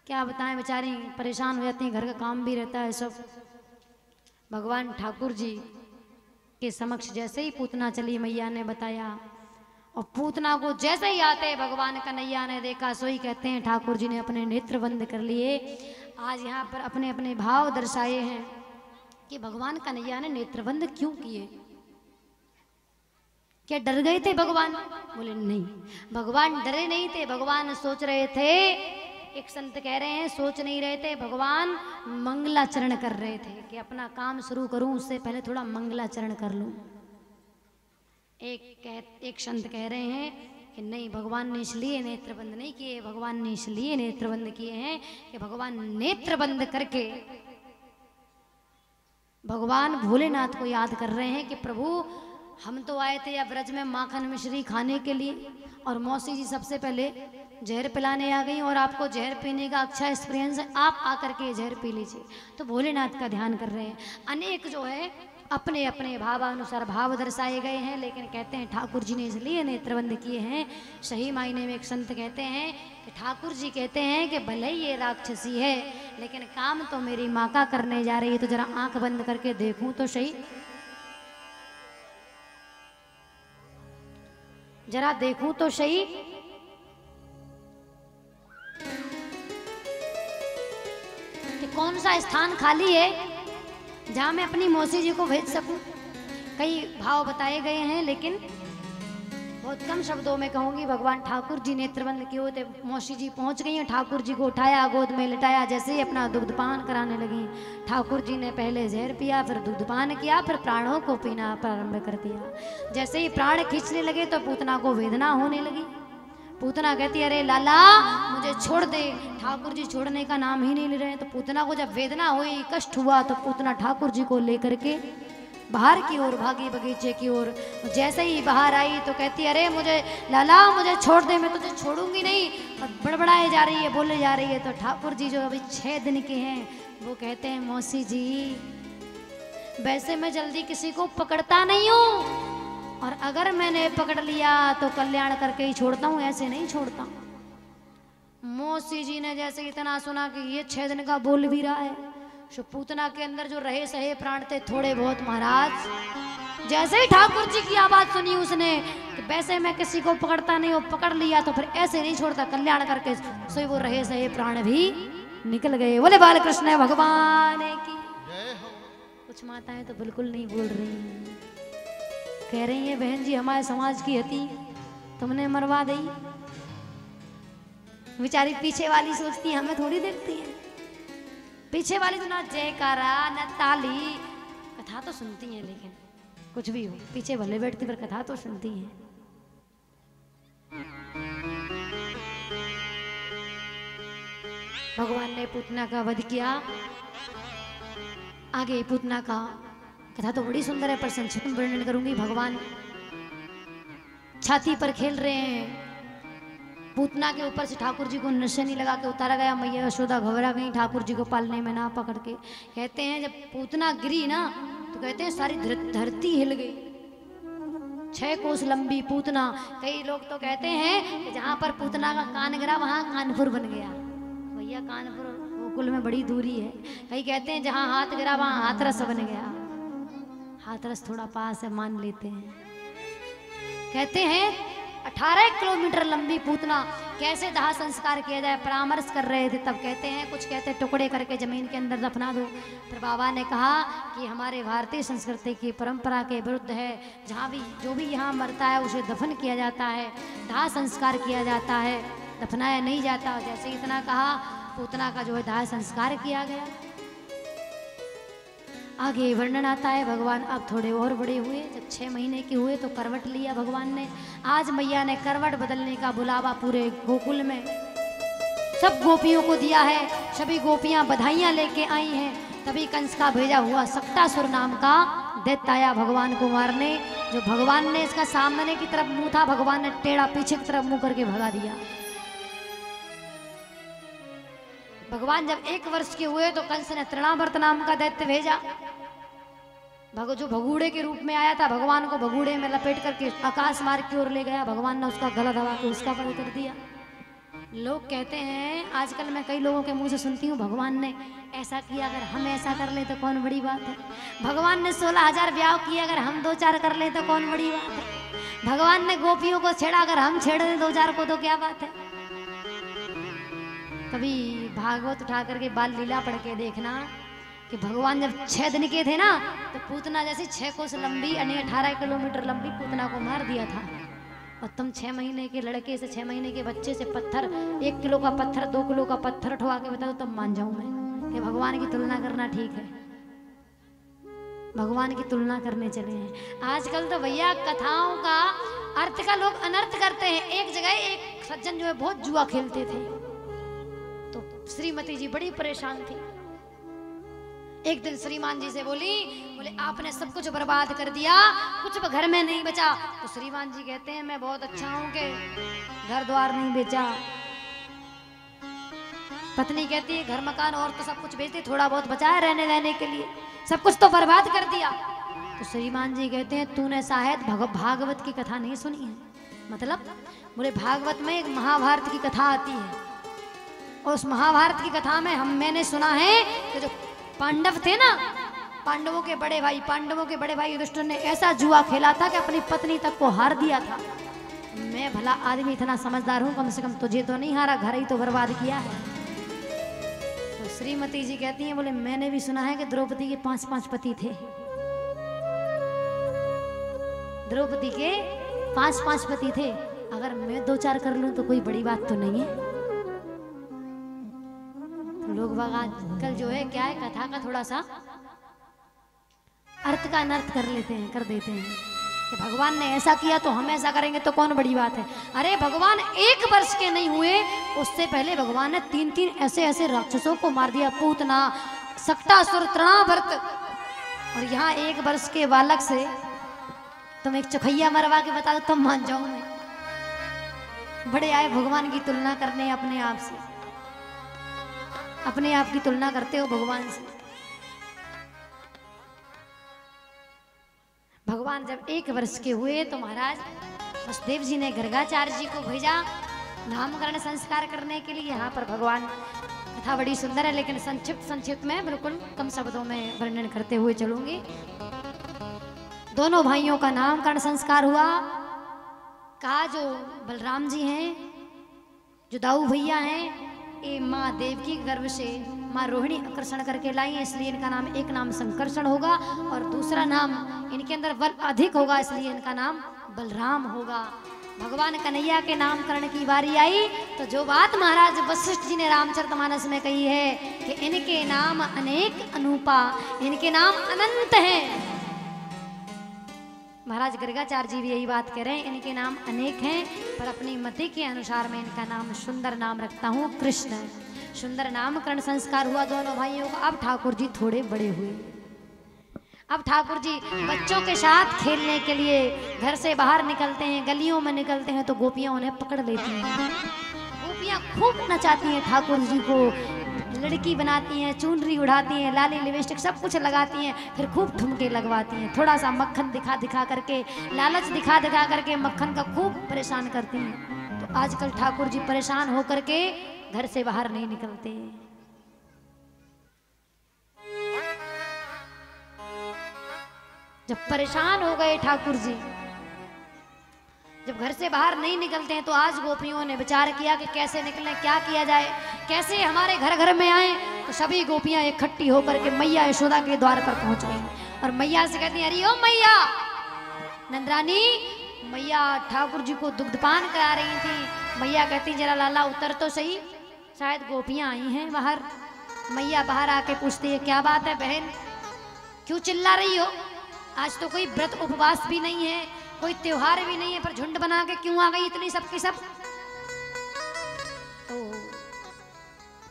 क्या बताएं, बेचारी परेशान हो जाती हैं, घर का काम भी रहता है सब। भगवान ठाकुर जी के समक्ष जैसे ही पूतना चली, मैया ने बताया, और पूतना को जैसे ही आते भगवान कन्हैया ने देखा, सोई कहते हैं ठाकुर जी ने अपने नेत्र बंद कर लिए। आज यहाँ पर अपने अपने भाव दर्शाए हैं कि भगवान कन्हैया ने नेत्र बंद क्यों किए। क्या डर गए थे भगवान? बोले नहीं, भगवान डरे नहीं थे, भगवान सोच रहे थे। एक संत कह रहे हैं सोच नहीं रहे थे, भगवान मंगलाचरण कर रहे थे कि अपना काम शुरू करूं उससे पहले थोड़ा मंगलाचरण कर लूं। एक संत कह रहे हैं कि नहीं, भगवान ने इसलिए नेत्र बंद नहीं किए, भगवान ने इसलिए नेत्र बंद किए हैं कि भगवान नेत्र बंद करके भगवान भोलेनाथ को याद कर रहे हैं कि प्रभु हम तो आए थे या ब्रज में माखन मिश्री खाने के लिए, और मौसी जी सबसे पहले जहर पिलाने आ गई, और आपको जहर पीने का अच्छा एक्सपीरियंस है, आप आकर के जहर पी लीजिए। तो भोलेनाथ का ध्यान कर रहे हैं। अनेक जो है अपने अपने भावानुसार भाव दर्शाए गए हैं, लेकिन कहते हैं ठाकुर जी ने इसलिए नेत्रबंद किए हैं। सही मायने में एक संत कहते हैं कि ठाकुर जी कहते हैं कि भले ही ये राक्षसी है, लेकिन काम तो मेरी माँ का करने जा रही है, तो जरा आंख बंद करके देखूं तो सही, जरा देखूं तो सही। कि कौन सा स्थान खाली है जहां मैं अपनी मौसी जी को भेज सकूं। कई भाव बताए गए हैं, लेकिन बहुत कम शब्दों में कहूंगी। भगवान ठाकुर जी नेत्रबंद किए होते, मौसी जी पहुंच गई हैं, ठाकुर जी को उठाया, गोद में लिटाया, जैसे ही अपना दुग्धपान कराने लगी, ठाकुर जी ने पहले जहर पिया, फिर दुग्धपान किया, फिर प्राणों को पीना प्रारंभ कर दिया। जैसे ही प्राण खींचने लगे तो पूतना को वेदना होने लगी। पूतना कहती अरे लाला मुझे छोड़ दे। ठाकुर जी छोड़ने का नाम ही नहीं ले रहे हैं। तो पूतना को जब वेदना हुई, कष्ट हुआ, तो पूतना ठाकुर जी को लेकर के बाहर की ओर भागी, बगीचे की ओर। जैसे ही बाहर आई तो कहती अरे मुझे लाला मुझे छोड़ दे, मैं तुझे छोड़ूंगी नहीं। और बड़बड़ाए जा रही है, बोले जा रही है। तो ठाकुर जी जो अभी 6 दिन के हैं, वो कहते हैं मौसी जी वैसे मैं जल्दी किसी को पकड़ता नहीं हूँ, और अगर मैंने पकड़ लिया तो कल्याण करके ही छोड़ता हूँ, ऐसे नहीं छोड़ता। मौसी जी ने जैसे इतना सुना कि ये 6 दिन का बोल भी रहा है, तो पूतना के अंदर जो रहे सहे प्राण थे थोड़े बहुत महाराज। जैसे ही ठाकुर जी की आवाज सुनी उसने कि वैसे मैं किसी को पकड़ता नहीं हूँ, पकड़ लिया तो फिर ऐसे नहीं छोड़ता, कल्याण करके, सो वो रहे सहे प्राण भी निकल गए। बोले बाल कृष्ण भगवान की। कुछ माताएं तो बिल्कुल नहीं बोल रही, कह रही है बहन जी हमारे समाज की हती तुमने मरवा दी। बेचारी पीछे वाली सोचती है, हमें थोड़ी देखती है। पीछे वाली तो ना जयकारा ना ताली, कथा तो सुनती हैं, लेकिन कुछ भी हो पीछे भले बैठती पर कथा तो सुनती हैं। भगवान ने पूतना का वध किया। आगे पूतना का कथा तो बड़ी सुंदर है, पर संक्षिप्त में वर्णन करूंगी। भगवान छाती पर खेल रहे हैं, पूतना के ऊपर से ठाकुर जी को निशानी लगा के उतारा गया। मैया यशोदा घबरा गई ठाकुर जी को पालने में ना पकड़ के। कहते हैं जब पूतना गिरी ना, तो कहते हैं सारी धरती हिल गई। 6 कोस लंबी पूतना। कई लोग तो कहते हैं कि जहां पर पूतना का कान गिरा वहां कानपुर बन गया। भैया कानपुर गोकुल में बड़ी दूरी है। कई कहते हैं जहां हाथ गिरा वहां हाथरस बन गया। हाथरस थोड़ा पास है, मान लेते हैं। कहते हैं 18 किलोमीटर लंबी पूतना, कैसे दाह संस्कार किया जाए परामर्श कर रहे थे। तब कहते हैं, कुछ कहते हैं टुकड़े करके जमीन के अंदर दफना दो। फिर बाबा ने कहा कि हमारे भारतीय संस्कृति की परंपरा के विरुद्ध है। जहाँ भी जो भी यहाँ मरता है उसे दफन किया जाता है, दाह संस्कार किया जाता है, दफनाया नहीं जाता। जैसे इतना कहा, पूतना का जो है दाह संस्कार किया गया। आगे वर्णन आता है। भगवान अब थोड़े और बड़े हुए, जब 6 महीने के हुए तो करवट लिया भगवान ने। आज मैया ने करवट बदलने का बुलावा पूरे गोकुल में सब गोपियों को दिया है। सभी गोपियां बधाइयां लेके आई हैं। तभी कंस का भेजा हुआ सक्तासुर नाम का दैत्य आया भगवान को मारने। जो भगवान ने इसका सामने की तरफ मुंह था, भगवान ने टेढ़ा पीछे की तरफ मुंह करके भगा दिया। भगवान जब 1 वर्ष के हुए तो कंस ने तृणावर्त नाम का दैत्य भेजा। जो भगूड़े के रूप में आया था, भगवान को भगूड़े में लपेट करके आकाश मार्ग की ओर ले गया। भगवान ने उसका गला दबा के उसका वध कर दिया। लोग कहते हैं, आजकल मैं कई लोगों के मुंह से सुनती हूँ, भगवान ने ऐसा किया, अगर हम ऐसा कर ले तो कौन बड़ी बात है। भगवान ने 16,000 ब्याह किए, अगर हम 2-4 कर ले तो कौन बड़ी बात है। भगवान ने गोपियों को छेड़ा, अगर हम छेड़ दें 2-4 को तो क्या बात है। कभी भागवत उठा करके बाल लीला पढ़ के देखना कि भगवान जब 6 दिन के थे ना, तो पूतना जैसी 6 कोस लंबी यानी 18 किलोमीटर लंबी पूतना को मार दिया था। और तुम 6 महीने के लड़के से, 6 महीने के बच्चे से पत्थर, 1 किलो का पत्थर, 2 किलो का पत्थर उठवा के बता दो, तब मान जाऊं मैं कि भगवान की तुलना करना ठीक है। भगवान की तुलना करने चले हैं। आजकल तो भैया कथाओं का अर्थ का लोग अनर्थ करते हैं। एक जगह एक सज्जन जो है बहुत जुआ खेलते थे, तो श्रीमती जी बड़ी परेशान थी। एक दिन श्रीमान जी से बोले आपने सब कुछ बर्बाद कर दिया, कुछ घर में नहीं बचा। तो श्रीमान जी कहते हैं मैं बहुत अच्छा हूं कि घर द्वार नहीं बेचा। पत्नी कहती है घर मकान और तो सब कुछ बेचती, थोड़ा बहुत बचा है रहने रहने के लिए, सब कुछ तो बर्बाद कर दिया। तो श्रीमान जी कहते हैं तूने शायद भागवत की कथा नहीं सुनी है। मतलब बोले भागवत में एक महाभारत की कथा आती है, और उस महाभारत की कथा में मैंने सुना है कि जो पांडव थे ना, पांडवों के बड़े भाई युधिष्ठिर ने ऐसा जुआ खेला था कि अपनी पत्नी तक को हार दिया था। मैं भला आदमी इतना समझदार हूं, कम से कम तुझे तो नहीं हारा, घर ही तो बर्बाद किया है। तो श्रीमती जी कहती हैं बोले मैंने भी सुना है कि द्रौपदी के 5-5 पति थे। द्रौपदी के 5-5 पति थे, अगर मैं 2-4 कर लूं तो कोई बड़ी बात तो नहीं है। लोग आजकल जो है क्या है, कथा का थोड़ा सा अर्थ का अनर्थ कर देते हैं कि भगवान ने ऐसा किया तो हम ऐसा करेंगे तो कौन बड़ी बात है। अरे भगवान 1 वर्ष के नहीं हुए, उससे पहले भगवान ने 3 ऐसे राक्षसों को मार दिया, पूतना, सक्टासुर, तृणावर्त। और यहाँ 1 वर्ष के बालक से तुम एक चौखैया मरवा के बता दो तब मान जाऊं मैं। बड़े आए भगवान की तुलना करने, अपने आप से, अपने आप की तुलना करते हो भगवान से। भगवान जब 1 वर्ष के हुए तो महाराज वसुदेव जी ने गर्गाचार्य जी को भेजा नामकरण संस्कार करने के लिए। यहाँ पर भगवान, कथा बड़ी सुंदर है लेकिन संक्षिप्त में बिल्कुल कम शब्दों में वर्णन करते हुए चलूंगी। दोनों भाइयों का नामकरण संस्कार हुआ। कहा जो बलराम जी हैं, जो दाऊ भैया हैं, ये माँ देवकी के गर्भ से माँ रोहिणी आकर्षण करके लाई है, इसलिए इनका नाम, एक नाम संकर्षण होगा और दूसरा नाम इनके अंदर बल अधिक होगा, इसलिए इनका नाम बलराम होगा। भगवान कन्हैया के नामकरण की बारी आई तो जो बात महाराज वशिष्ठ जी ने रामचरितमानस में कही है कि इनके नाम अनेक अनूपा, इनके नाम अनंत हैं। महाराज गर्गाचार्य जी भी यही बात कह रहे हैं, इनके नाम अनेक हैं, पर अपनी मति के अनुसार मैं इनका नाम सुंदर नाम रखता हूँ, कृष्ण। सुंदर नामकरण संस्कार हुआ दोनों भाइयों का। अब ठाकुर जी थोड़े बड़े हुए। अब ठाकुर जी बच्चों के साथ खेलने के लिए घर से बाहर निकलते हैं, गलियों में निकलते हैं तो गोपियां उन्हें पकड़ लेती हैं। गोपियां खूब नचाती हैं ठाकुर जी को, लड़की बनाती हैं, चुनरी उड़ाती हैं, लाली लिपस्टिक सब कुछ लगाती हैं, फिर खूब ठुमके लगवाती हैं। थोड़ा सा मक्खन दिखा करके, लालच दिखा करके मक्खन का खूब परेशान करती हैं। तो आजकल ठाकुर जी परेशान होकर के घर से बाहर नहीं निकलते। जब परेशान हो गए ठाकुर जी, जब घर से बाहर नहीं निकलते हैं, तो आज गोपियों ने विचार किया कि कैसे निकलें, क्या किया जाए, कैसे हमारे घर घर में आए। तो सभी गोपियां इकट्ठी होकर के मैया यशोदा के द्वार पर पहुंच गई और मैया से कहती अरे ओ मैया नंदरानी। मैया ठाकुर जी को दुग्धपान करा रही थी। मैया कहती जरा लाला उतर तो सही, शायद गोपियां आई हैं बाहर। मैया बाहर आके पूछती है क्या बात है बहन, क्यों चिल्ला रही हो? आज तो कोई व्रत उपवास भी नहीं है, कोई त्योहार भी नहीं है, पर झुंड बना के क्यों आ गई इतनी सबकी सब? तो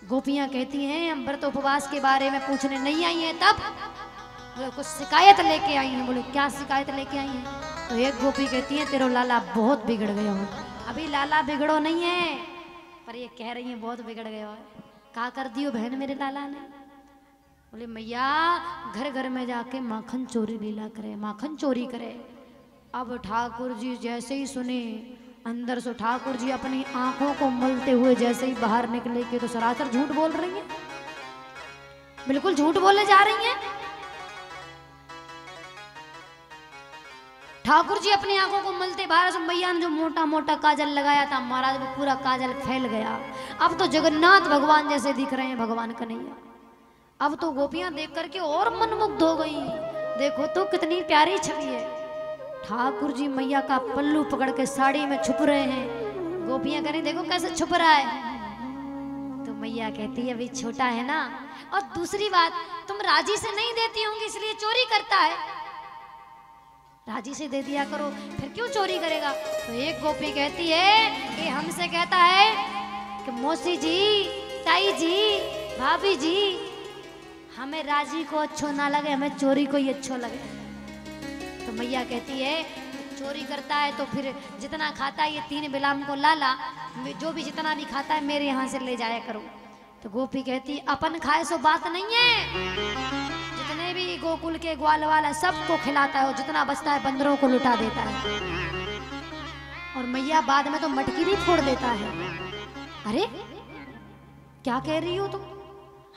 गोपियां कहती हैं हम व्रत उपवास के बारे में पूछने नहीं आई हैं। तब बोले कुछ शिकायत लेके आई हैं। बोले क्या शिकायत लेके आई हैं? तो एक गोपी कहती है तेरा लाला बहुत बिगड़ गया हो। अभी लाला बिगड़ो नहीं है, पर ये कह रही है बहुत बिगड़ गया हो। क्या कर दियो बहन मेरे लाला ने? बोले मैया घर घर में जाके माखन चोरी लीला करे, माखन चोरी करे। अब ठाकुर जी जैसे ही सुने अंदर से ठाकुर जी अपनी आंखों को मलते हुए जैसे ही बाहर निकले कि तो सरासर झूठ बोल रही हैं, बिल्कुल झूठ बोलने जा रही हैं। ठाकुर जी अपनी आंखों को मलते बाहर से मैया ने जो मोटा मोटा काजल लगाया था महाराज वो पूरा काजल फैल गया। अब तो जगन्नाथ भगवान जैसे दिख रहे हैं भगवान कन्हैया। अब तो गोपियां देख करके और मनमुग्ध हो गई। देखो तो कितनी प्यारी छवि है। ठाकुर जी मैया का पल्लू पकड़ के साड़ी में छुप रहे हैं। गोपियां कह रही देखो कैसे छुप रहा है। तो मैया कहती है अभी छोटा है ना, और दूसरी बात तुम राजी से नहीं देती होंगी इसलिए चोरी करता है, राजी से दे दिया करो फिर क्यों चोरी करेगा। तो एक गोपी कहती है कि हमसे कहता है कि मौसी जी, ताई जी, भाभी जी, हमें राजी को अच्छो ना लगे, हमें चोरी को ही अच्छो लगे। तो मैया कहती है चोरी करता है तो फिर जितना खाता है ये 3 बिलाम को लाला, जो भी जितना भी खाता है मेरे यहाँ से ले जाया करो। तो गोपी कहती अपन खाए सो बात नहीं है, जितने भी गोकुल के ग्वाल वाला सबको खिलाता है और जितना बचता है बंदरों को लुटा देता है। और मैया बाद में तो मटकी भी फोड़ देता है। अरे क्या कह रही हो तुम?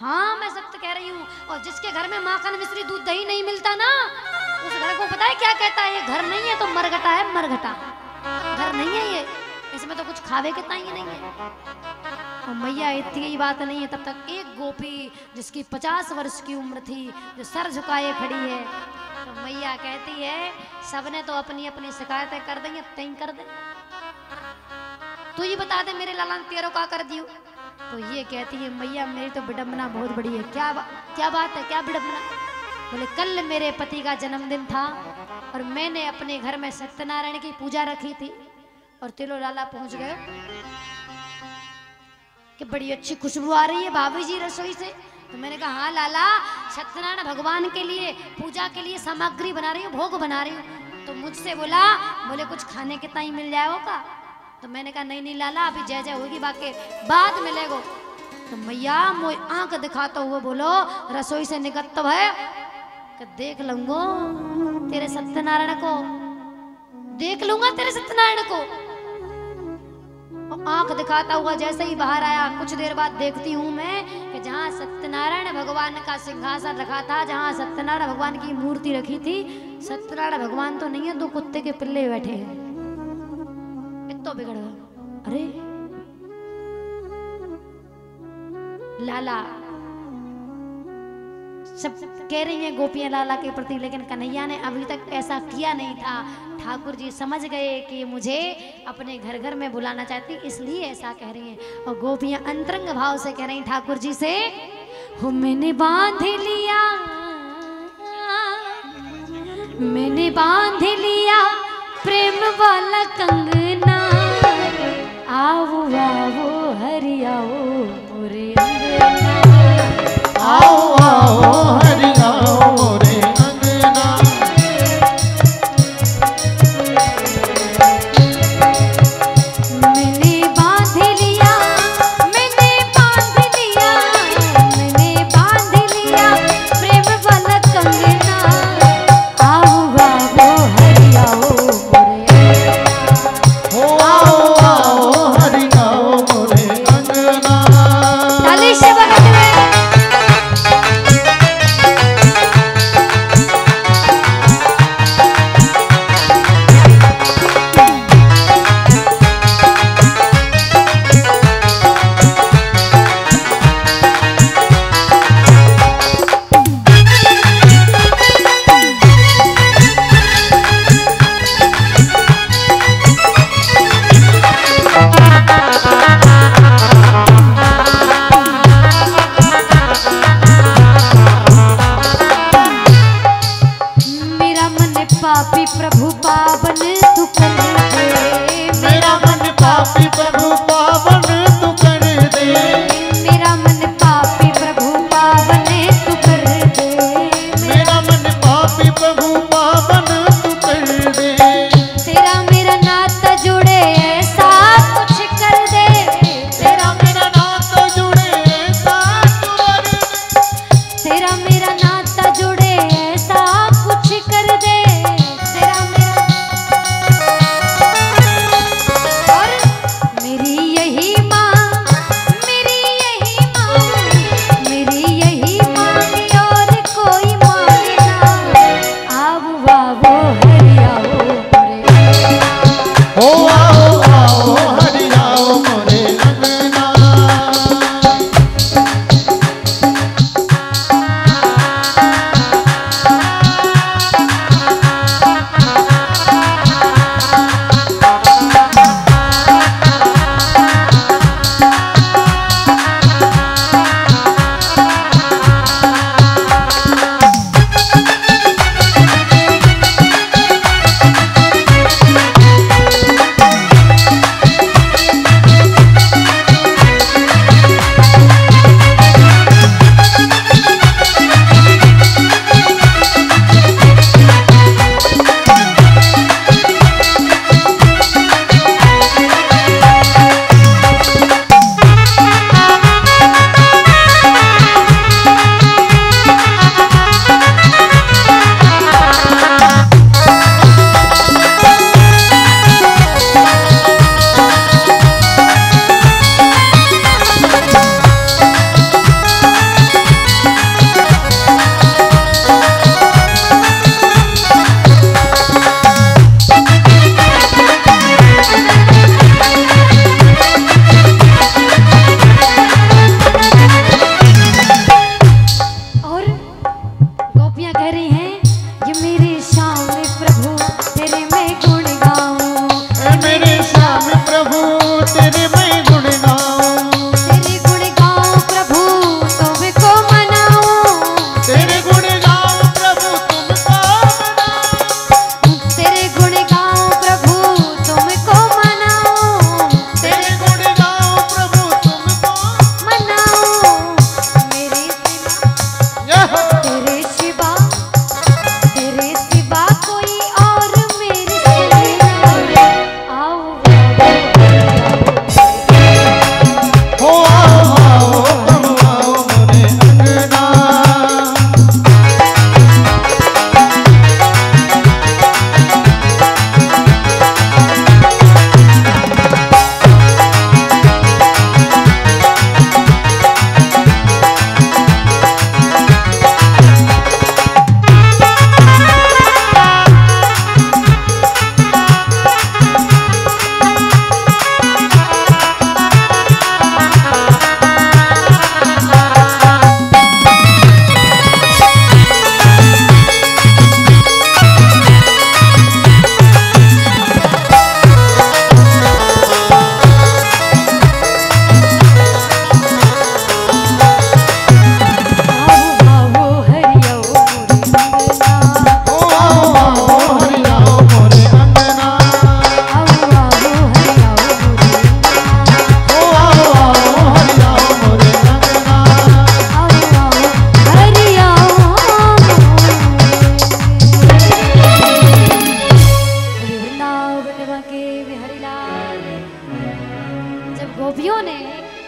हाँ मैं सत्य कह रही हूँ। और जिसके घर में माखन मिश्री दूध दही नहीं मिलता ना उस घर को पता है क्या कहता है, ये घर नहीं है तो मरघटा है, मरघटा घर नहीं है ये, इसमें तो कुछ खावे के ताई नहीं है। और मैया इतनी ही बात नहीं है तब तक एक गोपी जिसकी 50 वर्ष की उम्र थी जो सर झुकाए खड़ी है। तो मैया कहती है सबने तो अपनी अपनी शिकायतें कर दी, तय कर दे, तू ही बता दे मेरे लाला ने तेरो का कर दियो। तो ये कहती है मैया मेरी तो विडम्बना बहुत बड़ी है। क्या बात है, क्या विडम्बना? बोले कल मेरे पति का जन्मदिन था और मैंने अपने घर में सत्यनारायण की पूजा रखी थी और तिलो लाला पहुंच गए कि बड़ी अच्छी खुशबू आ रही है भाभी जी रसोई से। तो मैंने कहा हाँ लाला सत्यनारायण भगवान के लिए पूजा के लिए सामग्री बना रही हूँ, भोग बना रही हूँ। तो मुझसे बोले कुछ खाने के ताई मिल जाएगा। तो मैंने कहा नहीं लाला अभी जय जय होगी बाकी बाद में लेगो। तो मैया मोई आंख दिखाता हुआ बोलो रसोई से निकट है कि देख लूंगा तेरे सत्यनारायण को, देख लूंगा तेरे सत्यनारायण को। और आंख दिखाता हुआ जैसे ही बाहर आया कुछ देर बाद देखती हूँ मैं कि जहाँ सत्यनारायण भगवान का सिंहासन रखा था, जहाँ सत्यनारायण भगवान की मूर्ति रखी थी, सत्यनारायण भगवान तो नहीं है, 2 कुत्ते के पिल्ले बैठे हैं। तो बिगड़ गया। अरे लाला सब कह रही हैं गोपियां लाला के प्रति, लेकिन कन्हैया ने अभी तक ऐसा किया नहीं था। ठाकुर जी समझ गए कि मुझे अपने घर घर में बुलाना चाहती इसलिए ऐसा कह रही हैं। और गोपियां अंतरंग भाव से कह रही ठाकुर जी से हो मैंने बांध लिया, मैंने बांध लिया प्रेम वाला कंगना, आओ आओ हरि आओ मोरे अंगना, आओ आओ हरि आओ मोरे अंगना। मैंने बांध लिया, मैंने बांध लिया, मैंने बांध लिया प्रेम वाला कंगना, आओ आओ हरि आओ मोरे अंगना, आओ आओ हरि आओ मोरे अंगना। ताली से बगल में पापी प्रभु पावन तू कर दे, मेरा मन पापी प्रभु पावन तू कर दे, मेरा मन पापी प्रभु पावन तू कर दे, मेरा मन पापी प्रभु पावन तू कर दे। तेरा मेरा नाता जुड़े ऐसा कुछ कर दे, तेरा मेरा नाता जुड़े ऐसा कर दे, तेरा मेरा नाता जुड़े ऐसा कुछ कर दे, तेरा मेरा गोपियों ने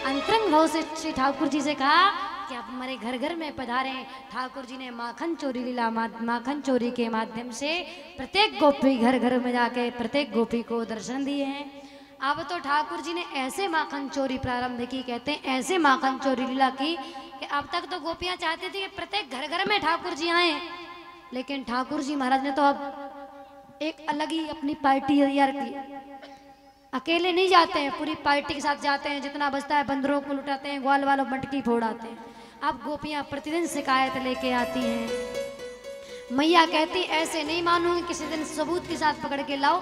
अंतरंग भाव से श्री ठाकुर जी से कहा कि आप हमारे घर घर में पधारे। ठाकुर जी ने माखन चोरी लीला माखन चोरी के माध्यम से प्रत्येक गोपी घर घर में जाके प्रत्येक गोपी को दर्शन दिए हैं। अब तो ठाकुर जी ने ऐसे माखन चोरी प्रारंभ की, कहते हैं ऐसे माखन चोरी लीला की कि अब तक तो गोपियां चाहती थी कि प्रत्येक घर घर में ठाकुर जी आए, लेकिन ठाकुर जी महाराज ने तो अब एक अलग ही अपनी पार्टी तैयार की। अकेले नहीं जाते हैं, पूरी पार्टी के साथ जाते हैं, जितना बचता है बंदरों को लुटाते हैं, ग्वाल वालों मटकी फोड़ाते हैं। अब गोपियां प्रतिदिन शिकायत लेके आती हैं। मैया कहती ऐसे नहीं मानूंगी, किसी दिन सबूत के साथ पकड़ के लाओ।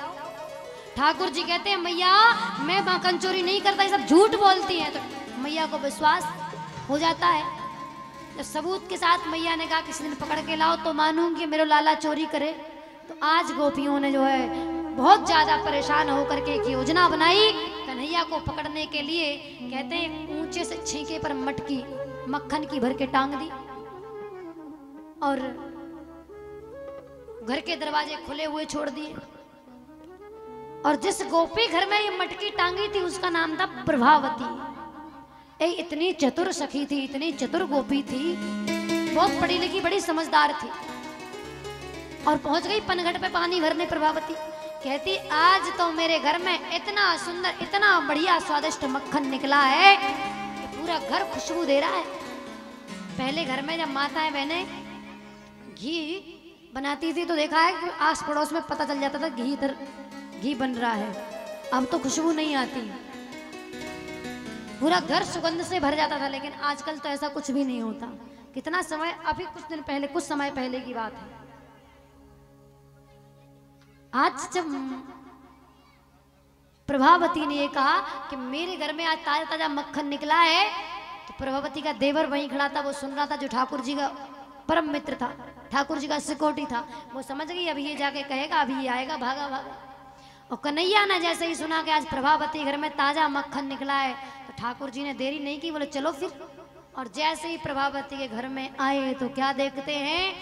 ठाकुर जी कहते हैं मैया मैं माखन चोरी नहीं करता, ये सब झूठ बोलती हैं। तो मैया को विश्वास हो जाता है। जब सबूत के साथ मैया ने कहा किसी दिन पकड़ के लाओ तो मानूंगी मेरा लाला चोरी करे। तो आज गोपियों ने जो है बहुत ज्यादा परेशान होकर के एक योजना बनाई कन्हैया को पकड़ने के लिए। कहते हैं ऊंचे से छींके पर मटकी मक्खन की भर के टांग दी और घर के दरवाजे खुले हुए छोड़ दिए। और जिस गोपी घर में ये मटकी टांगी थी उसका नाम था प्रभावती। इतनी चतुर सखी थी, इतनी चतुर गोपी थी, बहुत पढ़ी लिखी बड़ी समझदार थी। और पहुंच गई पनघट पे पानी भरने प्रभावती। कहती आज तो मेरे घर में इतना सुंदर इतना बढ़िया स्वादिष्ट मक्खन निकला है कि पूरा घर खुशबू दे रहा है। पहले घर में जब माताएं बहनें घी बनाती थी तो देखा है कि आस पड़ोस में पता चल जाता था घी इधर घी बन रहा है। अब तो खुशबू नहीं आती, पूरा घर सुगंध से भर जाता था। लेकिन आजकल तो ऐसा कुछ भी नहीं होता। कितना समय, अभी कुछ समय पहले की बात है। आज जब प्रभावती ने ये कहा कि मेरे घर में आज ताजा ताजा मक्खन निकला है, तो प्रभावती का देवर वहीं खड़ा था, वो सुन रहा था, जो ठाकुर जी का परम मित्र था, ठाकुर जी का सिकोटी था। वो समझ गई अभी ये जाके कहेगा, अभी ये आएगा, भागा भागा। और कन्हैया ने जैसे ही सुना कि आज प्रभावती घर में ताजा मक्खन निकला है, तो ठाकुर जी ने देरी नहीं की, बोले चलो फिर। और जैसे ही प्रभावती के घर में आए तो क्या देखते हैं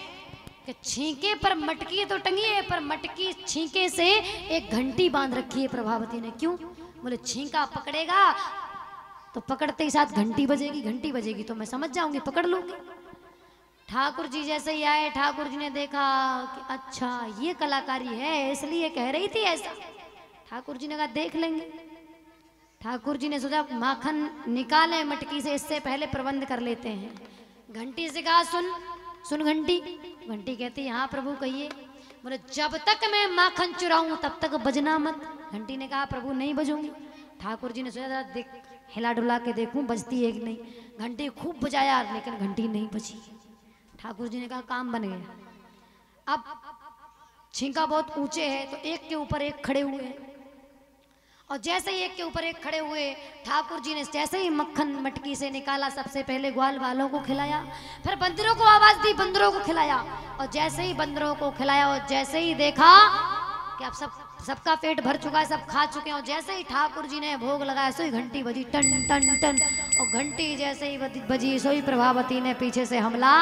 कि छींके पर मटकी तो टंगी है, पर मटकी छींके से एक घंटी बांध रखी है प्रभावती ने। क्यों? बोले छींका पकड़ेगा तो पकड़ते ही साथ घंटी बजेगी, घंटी बजेगी तो मैं समझ जाऊंगी, पकड़ लूंगी। ठाकुर जी जैसे ही आए, ठाकुर जी ने देखा कि अच्छा ये कलाकारी है, इसलिए कह रही थी ऐसा। ठाकुर जी ने कहा देख लेंगे। ठाकुर जी ने सोचा माखन निकाले मटकी से, इससे पहले प्रबंध कर लेते हैं। घंटी से कहा सुन सुन घंटी। घंटी कहती हाँ प्रभु कहिए। बोले जब तक मैं माखन चुराऊं तब तक बजना मत। घंटी ने कहा प्रभु नहीं बजूंगी। ठाकुर जी ने सोचा देख हिला डुला के देखूं बजती है कि नहीं। घंटी खूब बजाया लेकिन घंटी नहीं बजी। ठाकुर जी ने कहा काम बन गया। अब छींका बहुत ऊंचे है तो एक के ऊपर एक खड़े हुए हैं, और जैसे ही एक के ऊपर एक खड़े हुए, ठाकुर जी ने जैसे ही मक्खन मटकी से निकाला, सबसे पहले ग्वाल वालों को खिलाया, फिर बंदरों को आवाज दी, बंदरों को खिलाया। और जैसे ही बंदरों को खिलाया और जैसे ही देखा कि अब सबका पेट भर चुका है, सब खा चुके हैं, और जैसे ही ठाकुर जी ने भोग लगाया सो ही घंटी बजी टन टन टन। और घंटी जैसे ही बजी सो ही प्रभावती ने पीछे से हमला।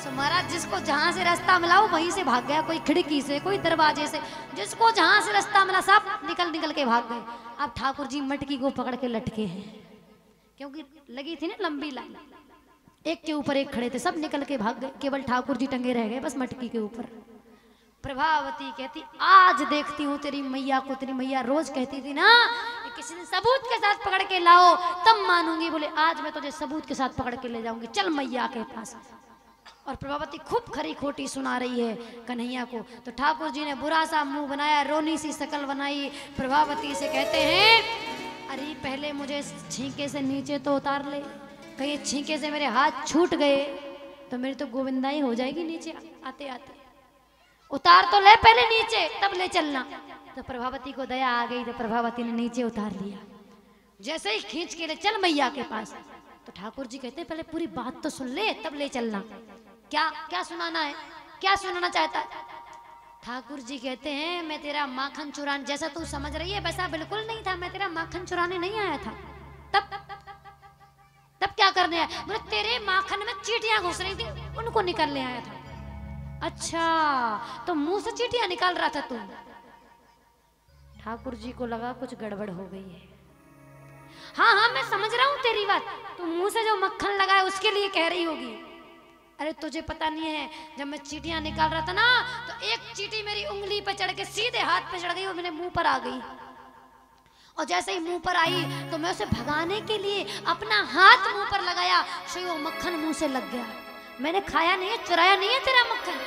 सो महाराज जिसको जहां से रास्ता मिला वो वहीं से भाग गया, कोई खिड़की से, कोई दरवाजे से, जिसको जहां से रास्ता मिला सब निकल के भाग गए। अब ठाकुर जी मटकी को पकड़ के लटके हैं, क्योंकि लगी थी ना लंबी लाइन, एक के ऊपर एक खड़े थे, सब निकल के भाग गए, केवल ठाकुर जी टंगे रह गए बस मटकी के ऊपर। प्रभावती कहती आज देखती हूँ तेरी मैया को। तेरी मैया रोज कहती थी ना किसी दिन सबूत के साथ पकड़ के लाओ तब मानूंगी। बोले आज मैं तुझे सबूत के साथ पकड़ के ले जाऊंगी, चल मैया के पास। और प्रभावती खूब खरी खोटी सुना रही है कन्हैया को। तो ठाकुर जी ने बुरा सा मुंह बनाया, रोनी सी शकल बनाई, प्रभावती से कहते हैं अरे पहले मुझे छींके से नीचे तो उतार ले, कहीं छींके से मेरे हाथ छूट गए तो मेरी तो गोविंदाई हो जाएगी नीचे आते आते। उतार तो ले पहले नीचे तब ले चलना। तो प्रभावती को दया आ गई तो प्रभावती ने नीचे उतार लिया। जैसे ही खींच के ले चल मैया के पास, तो ठाकुर जी कहते हैं पहले पूरी बात तो सुन ले तब ले चलना। क्या क्या सुनाना है, क्या सुनाना चाहता है? ठाकुर जी कहते हैं मैं तेरा माखन चुराने, जैसा तू समझ रही है वैसा बिल्कुल नहीं था, मैं तेरा माखन चुराने नहीं आया था। तब क्या करने आया? बोले तेरे माखन में चींटियां घुस रही थी, उनको निकालने आया था। अच्छा तो मुंह से चींटियां निकाल रहा था तू? ठाकुर जी को लगा कुछ गड़बड़ हो गई है। हाँ हाँ मैं समझ रहा हूँ तेरी बात, तू मुंह से जो मक्खन लगाए उसके लिए कह रही होगी। अरे तुझे पता नहीं है, जब मैं चीटियां निकाल रहा था ना तो एक चीटी मेरी उंगली पे चढ़ के सीधे हाथ पे चढ़ गई और मेरे मुंह पर आ गई। और जैसे ही मुंह पर आई तो मैं उसे भगाने के लिए अपना हाथ मुंह पर लगाया, सही वो मक्खन मुंह से लग गया। मैंने खाया नहीं है, चुराया नहीं है तेरा मक्खन।